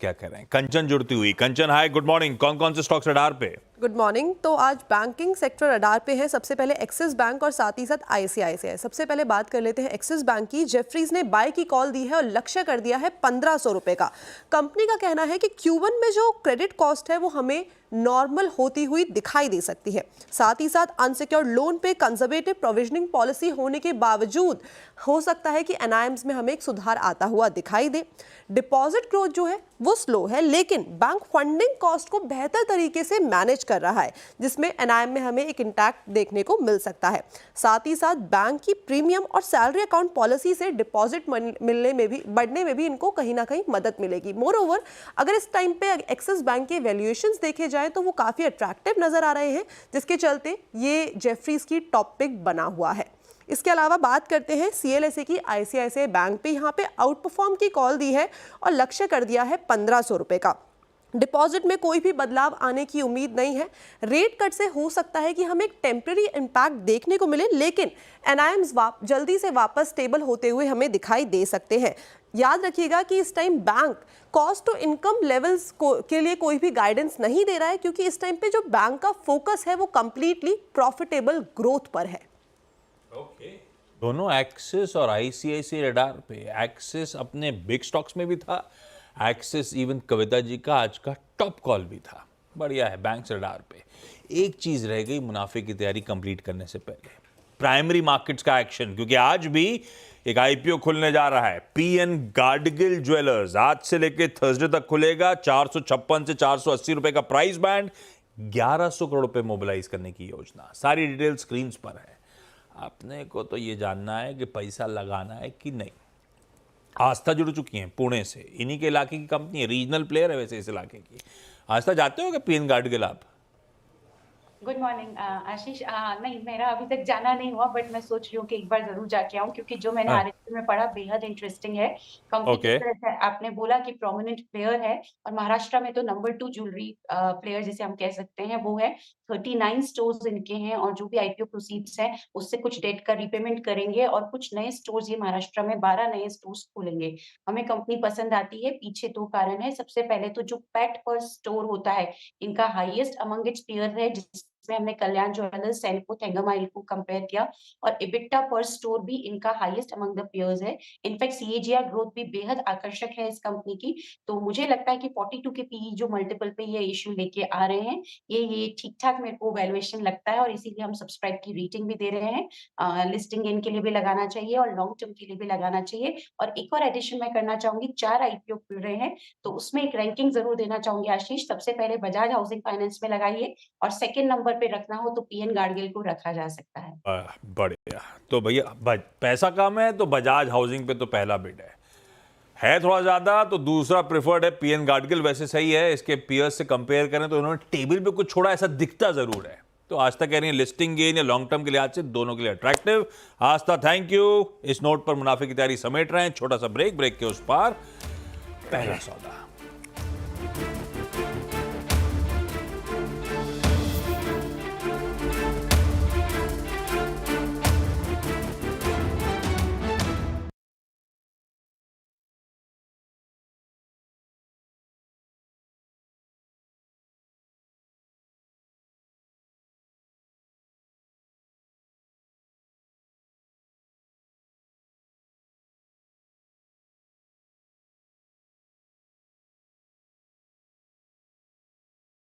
क्या कर रहे हैं। कंचन जुड़ती हुई। कंचन हाय, गुड मॉर्निंग। कौन कौन से स्टॉक्स रडार पे? Good morning. तो आज बैंकिंग सेक्टर रडार पे है। सबसे पहले एक्सिस बैंक और साथ ही साथ आईसीआईसीआई। सबसे पहले बात कर लेते हैं एक्सिस बैंक की। जेफरीज ने बाय की कॉल दी है और लक्ष्य कर दिया है 1500 रुपए का। कंपनी का कहना है कि Q1 में जो क्रेडिट कॉस्ट है वो हमें नॉर्मल होती हुई दिखाई दे सकती है। साथ ही साथ अनसिक्योर्ड लोन पे कंजर्वेटिव प्रोविजनिंग पॉलिसी होने के बावजूद हो सकता है कि एनआईएम्स में हमें एक सुधार आता हुआ दिखाई दे। डिपॉजिट ग्रोथ जो है वो स्लो है, लेकिन बैंक फंडिंग कॉस्ट को बेहतर तरीके से मैनेज कर रहा है, जिसमें एनआईएम में हमें एक इंटैक्ट देखने को मिल सकता है। साथ ही साथ बैंक की प्रीमियम और सैलरी अकाउंट पॉलिसी से डिपॉजिट मिलने में भी बढ़ने में भी इनको कहीं ना कहीं मदद मिलेगी। मोर ओवर, अगर इस टाइम पे एक्सिस बैंक के वैल्यूएशंस देखे जाए तो वो काफी अट्रैक्टिव नजर आ रहे हैं, जिसके चलते ये जेफरीज की टॉप पिक बना हुआ है। इसके अलावा बात करते हैं सीएलएसए की। आईसीआईसीआई बैंक पे यहाँ पे आउट परफॉर्म की कॉल दी है और लक्ष्य कर दिया है 1500 रुपए का। डिपॉजिट में कोई भी बदलाव आने की उम्मीद नहीं है। रेट कट से हो सकता है कि हमें एक टेम्पररी इंपैक्ट देखने को मिले, लेकिन एनआईएम्स जल्दी से वापस स्टेबल होते हुए हमें दिखाई दे सकते हैं। याद रखिएगा कि इस time bank cost to income levels के लिए कोई भी गाइडेंस नहीं दे रहा है, क्योंकि इस टाइम पे जो बैंक का फोकस है वो कंप्लीटली प्रॉफिटेबल ग्रोथ पर है। दोनों एक्सिस और आईसीआईसीआई रडार पे। एक्सिस अपने बिग स्टॉक्स में भी था। एक्सिस इवन कविता जी का आज का टॉप कॉल भी था। बढ़िया है बैंक रडार पे। एक चीज रह गई मुनाफे की तैयारी कंप्लीट करने से पहले, प्राइमरी मार्केट्स का एक्शन, क्योंकि आज भी एक आईपीओ खुलने जा रहा है। पीएन गाडगिल ज्वेलर्स आज से लेकर थर्सडे तक खुलेगा। 456 से 480 रुपए का प्राइस बैंड, 1100 करोड़ रुपए मोबिलाइज करने की योजना। सारी डिटेल स्क्रीन पर है। अपने को तो ये जानना है कि पैसा लगाना है कि नहीं। आस्था जुड़ चुकी है पुणे से, इन्हीं के इलाके की कंपनी है, रीजनल प्लेयर है वैसे इस इलाके की। आस्था जाते हो क्या पीएन गाडगिल आप? गुड मॉर्निंग आशीष। नहीं, मेरा अभी तक जाना नहीं हुआ, बट मैं सोच रही हूँ कि एक बार जरूर जाके आऊँ, क्योंकि जो मैंने आरएचएल में पढ़ा बेहद इंटरेस्टिंग है। Company okay. आपने बोला कि प्रोमिनेंट प्लेयर है, और महाराष्ट्र में तो नंबर 2 ज्वेलरी प्लेयर जिसे हम कह सकते हैं वो है। 39 स्टोर्स इनके हैं, और जो भी आईपीओ प्रोसीड्स हैं उससे कुछ डेट का रिपेमेंट करेंगे, और कुछ नए स्टोर्स ये महाराष्ट्र में 12 नए स्टोर्स खोलेंगे। हमें कंपनी पसंद आती है, पीछे 2 कारण है। सबसे पहले तो जो पेट पर स्टोर होता है इनका हाईएस्ट अमंग इट्स पेयर है, जिसमें हमने कल्याण ज्वेलर्स, सेल्को, थेंगामाइल को कंपेयर किया, और इबिटा पर स्टोर भी इनका हाईएस्ट अमंग द पेयर्स है। इनफैक्ट सीएजीआर ग्रोथ भी बेहद आकर्षक है इस कंपनी की। तो मुझे लगता है कि 42 के पीई जो मल्टीपल पे ये इश्यू लेके आ रहे हैं, ये ठीक ठाक मेरे को वैल्यूएशन लगता है, और इसीलिए हम सब्सक्राइब की रेटिंग भी दे रहे हैं। लिस्टिंग इनके लिए भी लगाना चाहिए और लॉन्ग टर्म के लिए भी लगाना चाहिए। और एक और एडिशन मैं करना चाहूंगी, 4 आईपीओ खुल रहे हैं, तो उसमें एक रैंकिंग जरूर देना चाहूंगी आशीष। सबसे पहले बजाज हाउसिंग फाइनेंस में लगाइए, और सेकंड नंबर पे रखना हो तो पीएन गाडगिल को रखा जा सकता है। बढ़िया। तो भैया पैसा कम है तो बजाज हाउसिंग पे तो पहला बिड है थोड़ा ज्यादा तो दूसरा प्रेफर्ड है पीएन गाडगिल। वैसे सही है, इसके पीयर्स से कंपेयर करें तो उन्होंने टेबल पे कुछ छोड़ा ऐसा दिखता जरूर है। तो आस्था कह रही है लिस्टिंग गेन या लॉन्ग टर्म के लिहाज से दोनों के लिए अट्रैक्टिव। Aastha thank you. इस नोट पर मुनाफे की तैयारी समेट रहे हैं। छोटा सा ब्रेक के उस पार पहला सौदा।